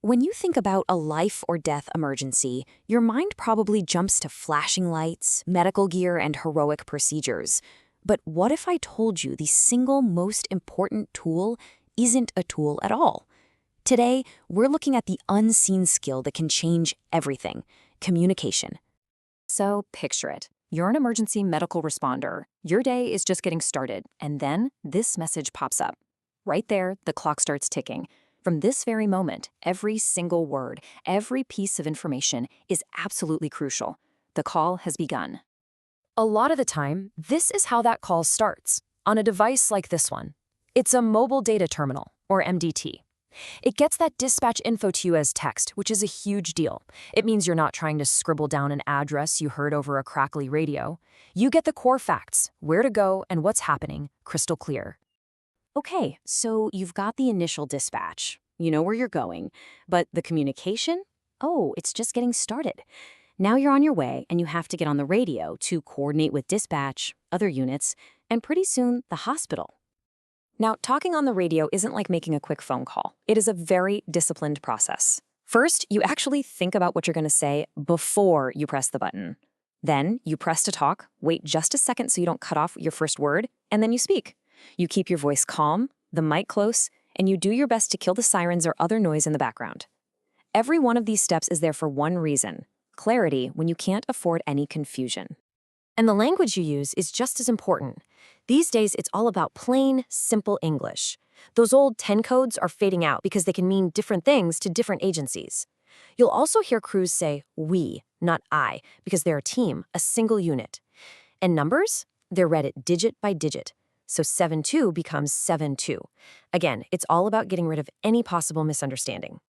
When you think about a life or death emergency, your mind probably jumps to flashing lights, medical gear, and heroic procedures. But what if I told you the single most important tool isn't a tool at all? Today, we're looking at the unseen skill that can change everything: communication. So picture it. You're an emergency medical responder. Your day is just getting started, and then this message pops up. Right there, the clock starts ticking. From this very moment, every single word, every piece of information is absolutely crucial. The call has begun. A lot of the time, this is how that call starts, on a device like this one. It's a mobile data terminal, or MDT. It gets that dispatch info to you as text, which is a huge deal. It means you're not trying to scribble down an address you heard over a crackly radio. You get the core facts, where to go and what's happening, crystal clear. Okay, so you've got the initial dispatch. You know where you're going. But the communication? Oh, it's just getting started. Now you're on your way, and you have to get on the radio to coordinate with dispatch, other units, and pretty soon, the hospital. Now, talking on the radio isn't like making a quick phone call. It is a very disciplined process. First, you actually think about what you're going to say before you press the button. Then, you press to talk, wait just a second so you don't cut off your first word, and then you speak. You keep your voice calm, the mic close, and you do your best to kill the sirens or other noise in the background. Every one of these steps is there for one reason: clarity when you can't afford any confusion. And the language you use is just as important. These days, it's all about plain, simple English. Those old 10 codes are fading out because they can mean different things to different agencies. You'll also hear crews say we, not I, because they're a team, a single unit. And numbers? They're read it digit by digit. So 7-2 becomes 7-2. Again, it's all about getting rid of any possible misunderstanding.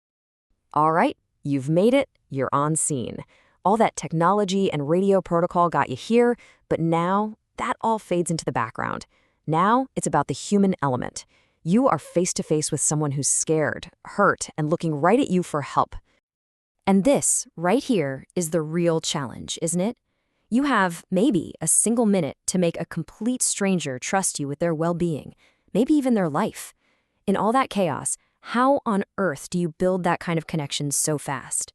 All right, you've made it. You're on scene. All that technology and radio protocol got you here, but now that all fades into the background. Now it's about the human element. You are face to face with someone who's scared, hurt, and looking right at you for help. And this, right here, is the real challenge, isn't it? You have maybe a single minute to make a complete stranger trust you with their well-being, maybe even their life. In all that chaos, how on earth do you build that kind of connection so fast?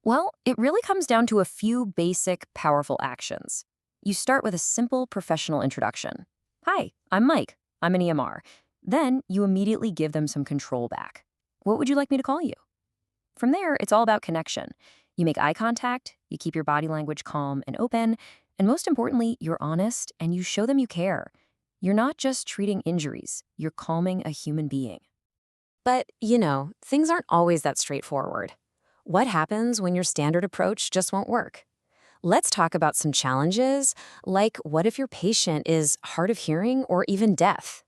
Well, it really comes down to a few basic, powerful actions. You start with a simple professional introduction. Hi, I'm Mike. I'm an EMR. Then you immediately give them some control back. What would you like me to call you? From there, it's all about connection. You make eye contact, you keep your body language calm and open, and most importantly, you're honest and you show them you care. You're not just treating injuries, you're calming a human being. But, things aren't always that straightforward. What happens when your standard approach just won't work? Let's talk about some challenges, like what if your patient is hard of hearing or even deaf?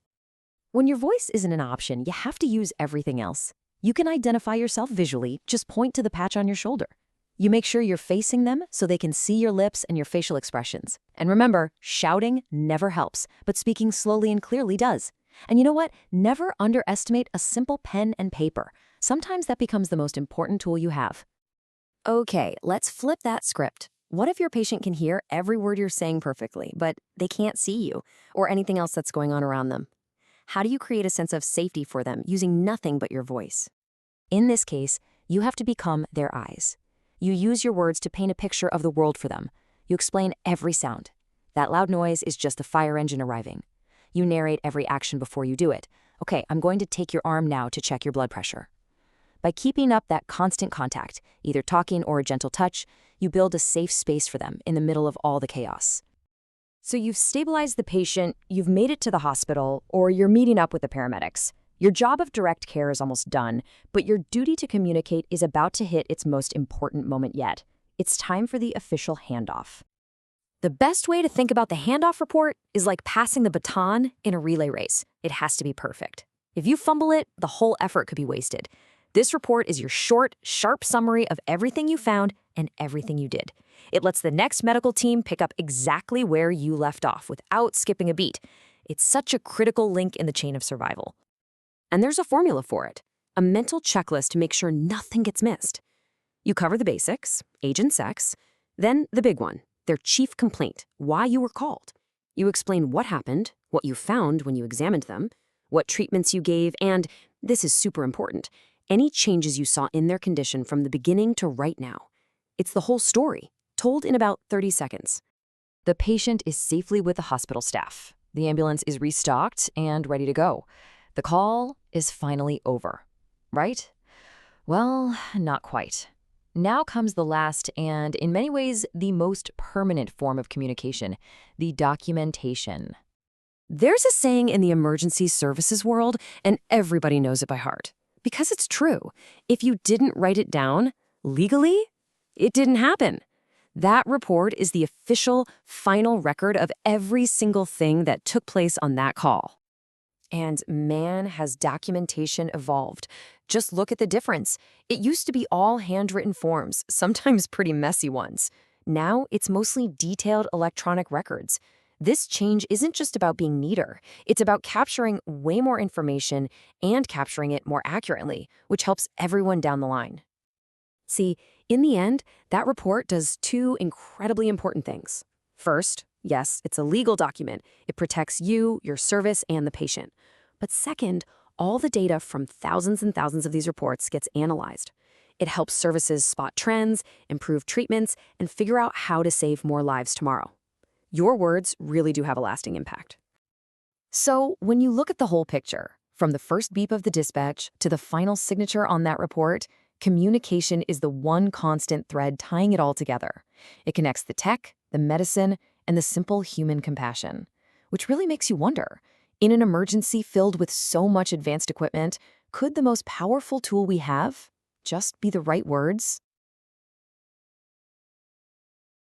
When your voice isn't an option, you have to use everything else. You can identify yourself visually, just point to the patch on your shoulder. You make sure you're facing them so they can see your lips and your facial expressions. And remember, shouting never helps, but speaking slowly and clearly does. And you know what? Never underestimate a simple pen and paper. Sometimes that becomes the most important tool you have. Okay, let's flip that script. What if your patient can hear every word you're saying perfectly, but they can't see you or anything else that's going on around them? How do you create a sense of safety for them using nothing but your voice? In this case, you have to become their eyes. You use your words to paint a picture of the world for them. You explain every sound. That loud noise is just the fire engine arriving. You narrate every action before you do it. Okay, I'm going to take your arm now to check your blood pressure. By keeping up that constant contact, either talking or a gentle touch, you build a safe space for them in the middle of all the chaos. So you've stabilized the patient, you've made it to the hospital, or you're meeting up with the paramedics. Your job of direct care is almost done, but your duty to communicate is about to hit its most important moment yet. It's time for the official handoff. The best way to think about the handoff report is like passing the baton in a relay race. It has to be perfect. If you fumble it, the whole effort could be wasted. This report is your short, sharp summary of everything you found and everything you did. It lets the next medical team pick up exactly where you left off without skipping a beat. It's such a critical link in the chain of survival. And there's a formula for it, a mental checklist to make sure nothing gets missed. You cover the basics, age and sex, then the big one, their chief complaint, why you were called. You explain what happened, what you found when you examined them, what treatments you gave, and, this is super important, any changes you saw in their condition from the beginning to right now. It's the whole story, told in about 30 seconds. The patient is safely with the hospital staff. The ambulance is restocked and ready to go. The call is finally over, right? Well, not quite. Now comes the last and, in many ways, the most permanent form of communication, the documentation. There's a saying in the emergency services world, and everybody knows it by heart. Because it's true. If you didn't write it down, legally, it didn't happen. That report is the official, final record of every single thing that took place on that call. And man, has documentation evolved. Just look at the difference. It used to be all handwritten forms, sometimes pretty messy ones. Now it's mostly detailed electronic records. This change isn't just about being neater. It's about capturing way more information and capturing it more accurately, which helps everyone down the line. See, in the end, that report does two incredibly important things. First, yes, it's a legal document. It protects you, your service, and the patient. But second, all the data from thousands and thousands of these reports gets analyzed. It helps services spot trends, improve treatments, and figure out how to save more lives tomorrow. Your words really do have a lasting impact. So, when you look at the whole picture, from the first beep of the dispatch to the final signature on that report, communication is the one constant thread tying it all together. It connects the tech, the medicine, and the simple human compassion, which really makes you wonder, in an emergency filled with so much advanced equipment, could the most powerful tool we have just be the right words?